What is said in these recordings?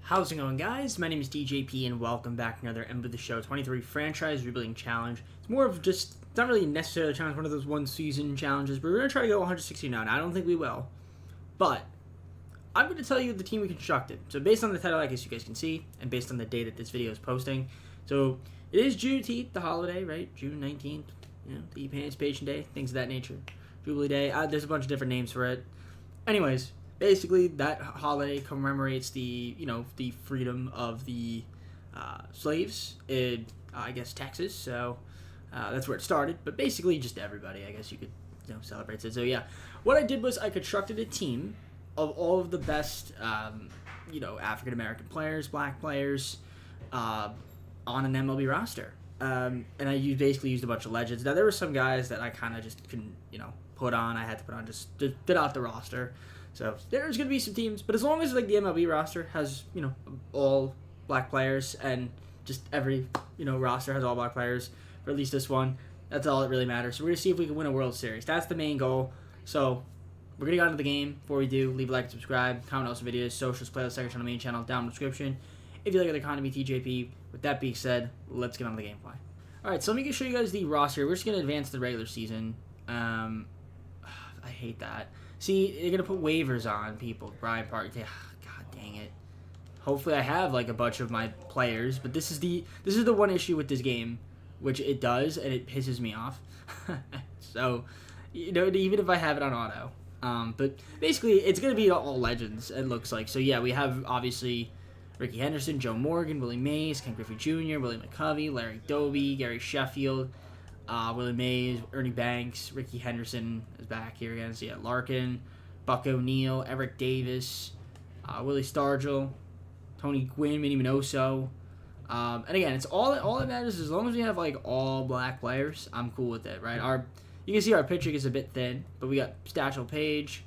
How's it going, guys? My name is DJP, and welcome back to another MLB The Show 23 Franchise Rebuilding Challenge. It's more of just, it's not really necessarily a challenge, one of those one-season challenges, but we're going to try to go 169. I don't think we will, but I'm going to tell you the team we constructed. So based on the title, I guess you guys can see, and based on the day that this video is posting. So it is Juneteenth, the holiday, right? June 19th, the Emancipation Day, things of that nature. Jubilee Day, there's a bunch of different names for it. Anyways, basically, that holiday commemorates the freedom of the slaves in, I guess, Texas. So that's where it started. But basically, just everybody, I guess you could celebrate it. So yeah, what I did was I constructed a team of all of the best, African American players, black players, on an MLB roster. And I basically used a bunch of legends. Now there were some guys that I kind of just couldn't, put on. I had to put on just to fit out the roster. So there's going to be some teams, but as long as the MLB roster has, all black players and just every, roster has all black players, or at least this one, that's all that really matters. So we're going to see if we can win a World Series. That's the main goal. So we're going to get into the game. Before we do, leave a like and subscribe, comment on some videos, socials, playlist section on the main channel, down in the description. If you like other content, TJP. With that being said, let's get on the gameplay. Alright, so let me show you guys the roster. We're just going to advance the regular season. I hate that. See, they're gonna put waivers on people. Brian Park. God dang it. Hopefully, I have like a bunch of my players, but this is the one issue with this game, which it does, and it pisses me off. So, even if I have it on auto, but basically, it's gonna be all legends. It looks like. So yeah, we have obviously Ricky Henderson, Joe Morgan, Willie Mays, Ken Griffey Jr., Willie McCovey, Larry Doby, Gary Sheffield. Willie Mays, Ernie Banks, Ricky Henderson is back here again. So yeah, Larkin, Buck O'Neill, Eric Davis, Willie Stargell, Tony Gwynn, Minnie Minoso. And again, it's all that matters. As long as we have like all black players, I'm cool with it, right? You can see our pitching is a bit thin, but we got Satchel Paige,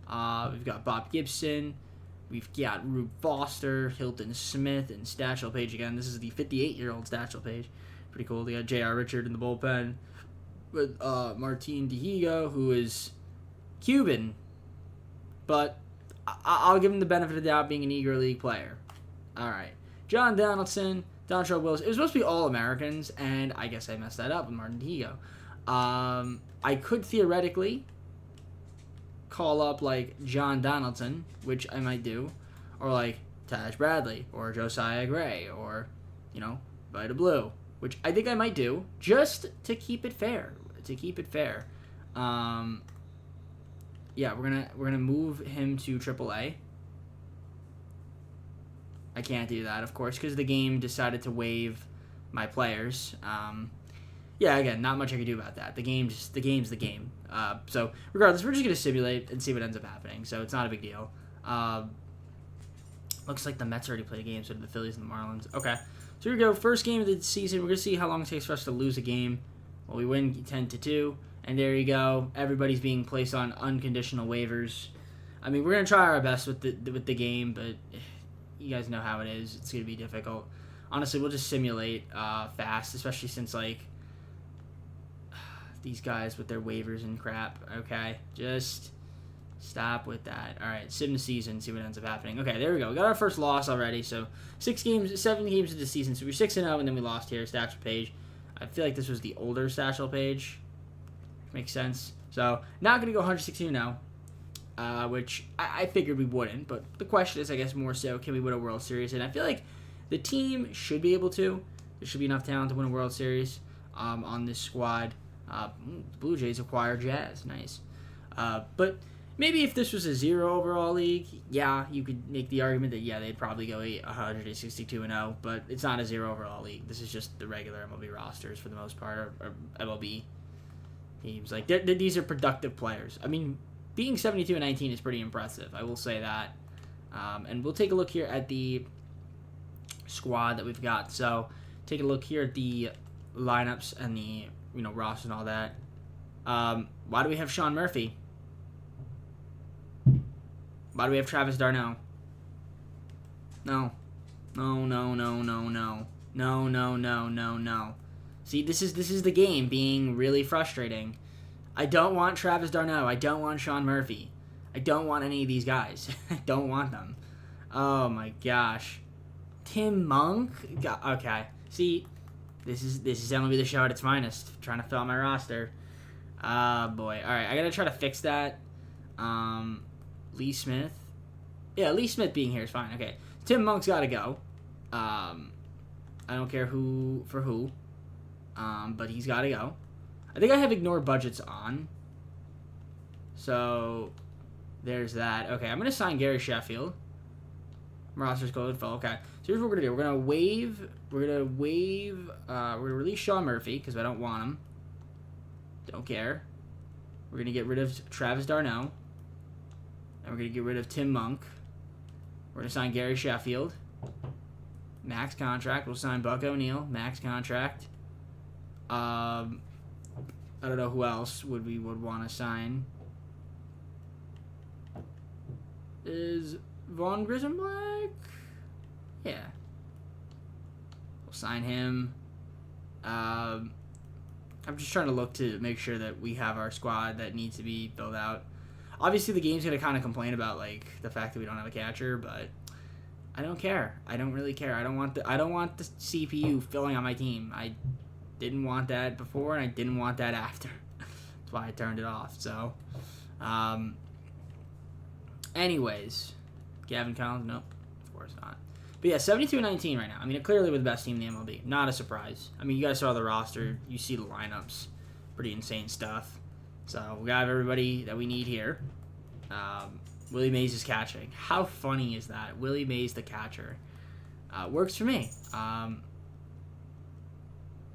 we've got Bob Gibson, we've got Rube Foster, Hilton Smith, and Satchel Paige again. This is the 58-year-old Satchel Paige. Pretty cool. They got J.R. Richard in the bullpen with Martin Dihigo, who is Cuban, but I'll give him the benefit of the doubt being an Negro League player. All right. John Donaldson, Dontrell Willis. It was supposed to be all Americans, and I guess I messed that up with Martin Dihigo. I could theoretically call up like John Donaldson, which I might do, or like Taj Bradley, or Josiah Gray, or Vita Blue, which I think I might do, just to keep it fair. Yeah, we're gonna move him to AAA. I can't do that, of course, because the game decided to waive my players. Yeah, again, not much I can do about that. The game's the game. So regardless, we're just gonna simulate and see what ends up happening. So it's not a big deal. Looks like the Mets already played a game, so did the Phillies and the Marlins. Okay. So here we go, first game of the season. We're going to see how long it takes for us to lose a game. Well, we win 10-2, and there you go. Everybody's being placed on unconditional waivers. I mean, we're going to try our best with the game, but you guys know how it is. It's going to be difficult. Honestly, we'll just simulate fast, especially since, like, these guys with their waivers and crap, okay? Just stop with that. All right, sim the season, see what ends up happening. Okay, there we go. We got our first loss already. So 7 games of the season. So we're 6-0, and then we lost here. Satchel Paige. I feel like this was the older Satchel Paige. Makes sense. So not gonna go 116 now, which I figured we wouldn't. But the question is, I guess, more so, can we win a World Series? And I feel like the team should be able to. There should be enough talent to win a World Series on this squad. The Blue Jays acquire Jazz. Nice. But maybe if this was a 0 overall league, yeah, you could make the argument that, yeah, they'd probably go 162-0, but it's not a 0 overall league. This is just the regular MLB rosters for the most part, or MLB teams. Like, these are productive players. I mean, being 72-19 is pretty impressive. I will say that. And we'll take a look here at the squad that we've got. So, take a look here at the lineups and the, roster and all that. Why do we have Sean Murphy? Why do we have Travis d'Arnaud? No. No. See, this is the game being really frustrating. I don't want Travis d'Arnaud. I don't want Sean Murphy. I don't want any of these guys. I don't want them. Oh my gosh. Tim Monk. Okay. See, this is MLB The Show at its finest. Trying to fill out my roster. Boy. All right, I gotta try to fix that. Lee Smith. Yeah, Lee Smith being here is fine. Okay, Tim Monk's gotta go. I don't care who, but he's gotta go. I think I have ignore budgets on. So there's that. Okay, I'm gonna sign Gary Sheffield. Roster's golden full. Okay, so here's what we're gonna do. We're gonna release Sean Murphy because I don't want him. Don't care. We're gonna get rid of Travis d'Arnaud. And we're gonna get rid of Tim Monk. We're gonna sign Gary Sheffield. Max contract. We'll sign Buck O'Neil. Max contract. I don't know who else we would want to sign. Is Vaughn Grissom-Black? Yeah. We'll sign him. I'm just trying to look to make sure that we have our squad that needs to be filled out. Obviously, the game's going to kind of complain about like the fact that we don't have a catcher, but I don't care. I don't really care. I don't want the CPU filling on my team. I didn't want that before, and I didn't want that after. That's why I turned it off. So, anyways, Gavin Collins, nope, of course not. But yeah, 72-19 right now. I mean, clearly we're the best team in the MLB. Not a surprise. I mean, you guys saw the roster. You see the lineups. Pretty insane stuff. So we got everybody that we need here. Willie Mays is catching. How funny is that? Willie Mays, the catcher. Works for me.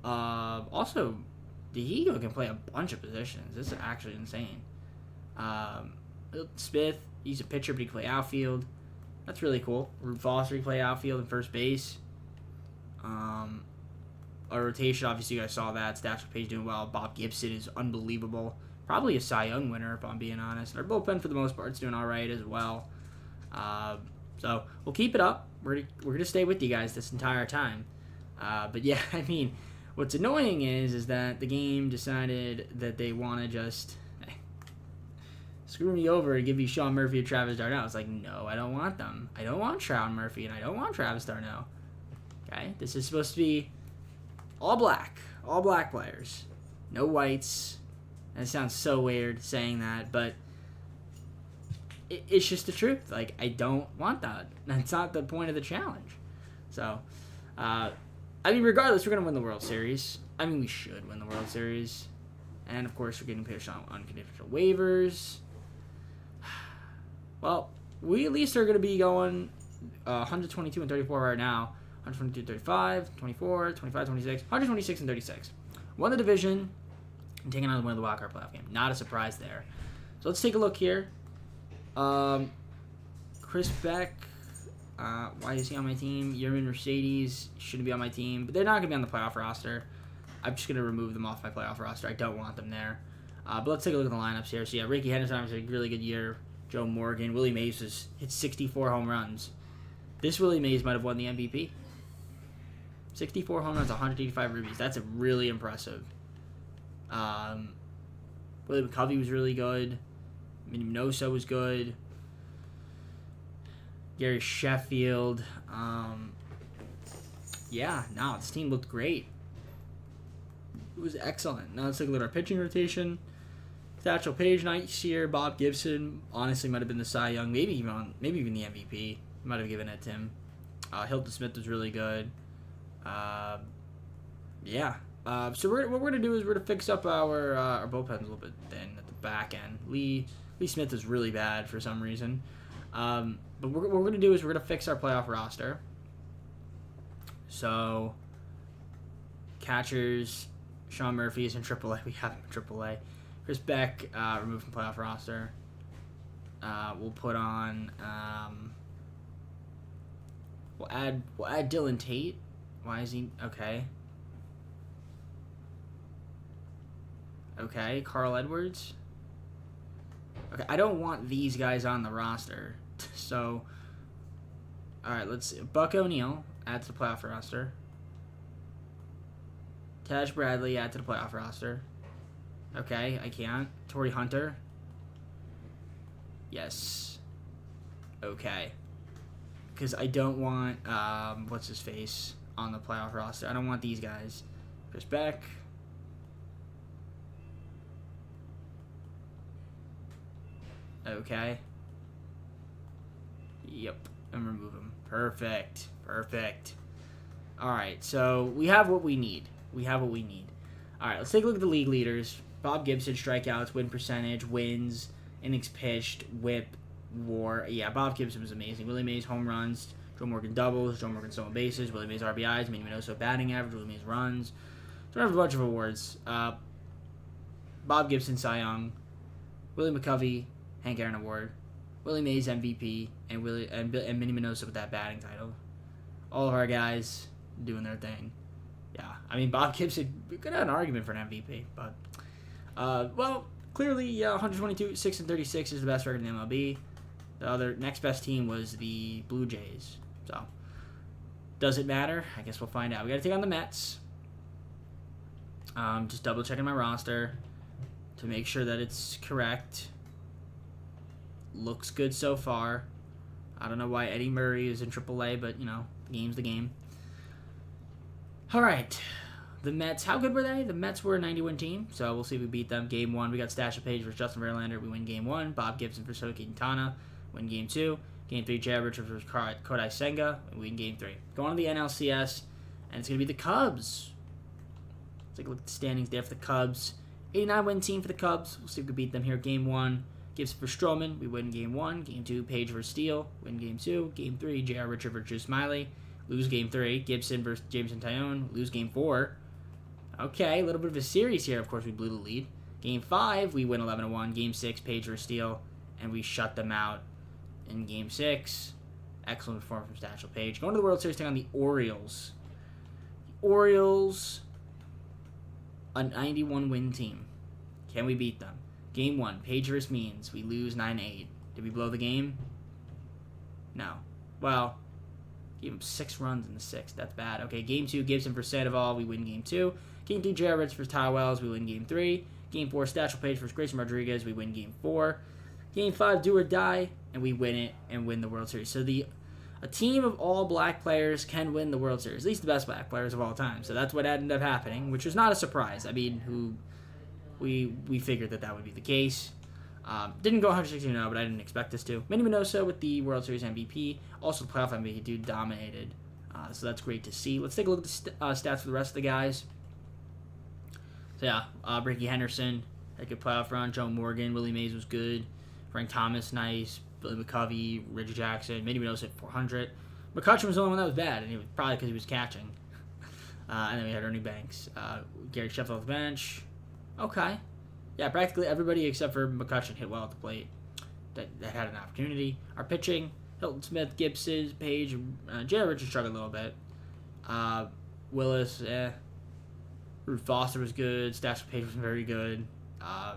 Also, Diego can play a bunch of positions. This is actually insane. Smith, he's a pitcher, but he can play outfield. That's really cool. Rube Foster, he can play outfield and first base. Our rotation, obviously, you guys saw that. Statue Page doing well. Bob Gibson is unbelievable. Probably a Cy Young winner, if I'm being honest. Our bullpen, for the most part, is doing all right as well. So we'll keep it up. We're gonna stay with you guys this entire time. But yeah, I mean, what's annoying is that the game decided that they want to just screw me over and give you Sean Murphy or Travis d'Arnaud. I was like, no, I don't want them. I don't want Sean Murphy and I don't want Travis d'Arnaud. Okay, this is supposed to be all black players, no whites. And it sounds so weird saying that, but it's just the truth. Like, I don't want that. That's not the point of the challenge. So, I mean, regardless, we're going to win the World Series. I mean, we should win the World Series. And, of course, we're getting pitched on unconditional waivers. Well, we at least are going to be going 122 and 34 right now. 122, 35, 24, 25, 26, 126 and 36. Won the division. And taking on the win of the wildcard playoff game. Not a surprise there. So let's take a look here. Chris Beck. Why is he on my team? Yerman Mercedes shouldn't be on my team. But they're not going to be on the playoff roster. I'm just going to remove them off my playoff roster. I don't want them there. But let's take a look at the lineups here. So yeah, Ricky Henderson has a really good year. Joe Morgan. Willie Mays hit 64 home runs. This Willie Mays might have won the MVP. 64 home runs, 185 rubies. That's really impressive. Willie McCovey was really good. Minoso was good. Gary Sheffield. Yeah, no, this team looked great. It was excellent. Now let's take a look at our pitching rotation. Satchel Paige nice year. Bob Gibson honestly might have been the Cy Young, maybe even the MVP. Might have given it to him. Hilton Smith was really good. Yeah. So what we're gonna do is we're gonna fix up our bullpen a little bit thin at the back end. Lee Smith is really bad for some reason. But what we're gonna do is we're gonna fix our playoff roster. So catchers, Sean Murphy is in AAA. We have him in AAA. Chris Beck removed from playoff roster. We'll put on. We'll add Dylan Tate. Why is he okay? Okay, Carl Edwards. Okay, I don't want these guys on the roster. So, all right, let's see. Buck O'Neil, add to the playoff roster. Taj Bradley, add to the playoff roster. Okay, I can't. Torrey Hunter. Yes. Okay. because I don't want, what's his face on the playoff roster. I don't want these guys. Chris Beck. Okay. Yep. And remove him. Perfect. Perfect. Alright, so we have what we need. Alright, let's take a look at the league leaders. Bob Gibson, strikeouts, win percentage, wins, innings pitched, whip, WAR. Yeah, Bob Gibson was amazing. Willie Mays, home runs. Joe Morgan doubles. Joe Morgan stolen bases. Willie Mays RBIs. Manny Minoso batting average. Willie Mays runs. So we have a bunch of awards. Bob Gibson Cy Young. Willie McCovey Hank Aaron Award. Willie Mays MVP. And Manny Minoso with that batting title. All of our guys doing their thing. Yeah, I mean, Bob Gibson could have an argument for an MVP, but well, clearly 122, 6 and 36 is the best record in the MLB. The other next best team was the Blue Jays. So, does it matter? I guess we'll find out. We got to take on the Mets. Just double checking my roster to make sure that it's correct. Looks good so far. I don't know why Eddie Murray is in AAA, but you know, the game's the game. All right, the Mets. How good were they? The Mets were a 90-win team, so we'll see if we beat them. Game 1, we got Stasha Page versus Justin Verlander. We win Game 1. Bob Gibson versus Shohei Quintana. Win Game 2. Game 3, Jay Richards versus Kodai Senga. And we win Game 3. Going to the NLCS, and it's going to be the Cubs. Let's take a look at the standings there for the Cubs. 89-win team for the Cubs. We'll see if we can beat them here. Game 1, Gibson versus Stroman. We win Game 1. Game 2, Page versus Steele. Win Game 2. Game 3, J.R. Richards versus Drew Smiley. Lose Game 3. Gibson versus Jameson Taillon. Lose Game 4. Okay, a little bit of a series here. Of course, we blew the lead. Game 5, we win 11-1. Game 6, Page versus Steele. And we shut them out in Game 6. Excellent performance from Satchel Paige. Going to the World Series, taking on the Orioles. The Orioles, a 91-win team. Can we beat them? Game 1, Page versus Means. We lose 9-8. Did we blow the game? No. Well, gave him 6 runs in the 6th. That's bad. Okay, Game 2, Gibson versus Sandoval. We win Game 2. Game 3, J.R. Richards versus Ty Wells. We win Game 3. Game 4, Satchel Paige versus Grayson Rodriguez. We win Game 4. Game 5, do or die, and we win it and win the World Series. So a team of all black players can win the World Series, at least the best black players of all time. So that's what ended up happening, which was not a surprise. I mean, we figured that would be the case. Didn't go 160-0, but I didn't expect this to. Manny Minoso with the World Series MVP, also the playoff MVP, dude dominated. So that's great to see. Let's take a look at the stats for the rest of the guys. So yeah, Ricky Henderson had a good playoff run. Joe Morgan, Willie Mays was good. Frank Thomas, nice. Billy McCovey, Reggie Jackson, Manny Minoso hit 400. McCutcheon was the only one that was bad, and it was probably because he was catching. And then we had Ernie Banks. Gary Sheffield off the bench. Okay. Yeah, practically everybody except for McCutcheon hit well at the plate that had an opportunity. Our pitching, Hilton Smith, Gibson, Page, J.R. Richards struggled a little bit. Willis, Ruth Foster was good. Stasha Page was very good.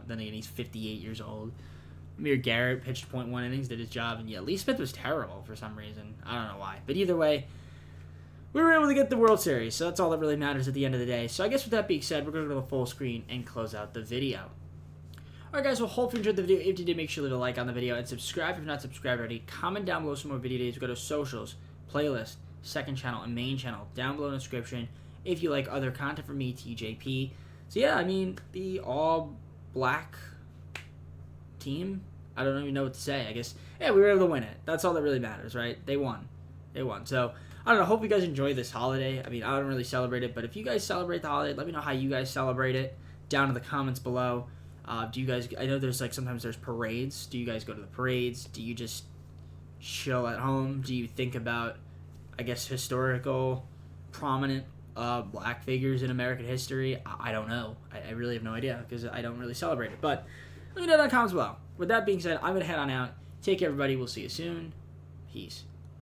Then again, he's 58 years old. Amir Garrett pitched .1 innings, did his job, and yeah, Lee Smith was terrible for some reason. I don't know why. But either way, we were able to get the World Series, so that's all that really matters at the end of the day. So I guess with that being said, we're going to go to the full screen and close out the video. Alright guys, well, hope you enjoyed the video. If you did, make sure to leave a like on the video and subscribe if you're not subscribed already. Comment down below some more video days. We go to socials, playlist, second channel, and main channel down below in the description if you like other content from me, TJP. So yeah, I mean, the all-black team, I don't even know what to say. I guess, yeah, we were able to win it. That's all that really matters, right? They won. So, I don't know. Hope you guys enjoy this holiday. I mean, I don't really celebrate it, but if you guys celebrate the holiday, let me know how you guys celebrate it down in the comments below. Do you guys, I know there's like sometimes there's parades. Do you guys go to the parades? Do you just chill at home? Do you think about, I guess, historical, prominent black figures in American history? I don't know. I really have no idea because I don't really celebrate it. But let me know in the comments below. With that being said, I'm going to head on out. Take care, everybody. We'll see you soon. Peace.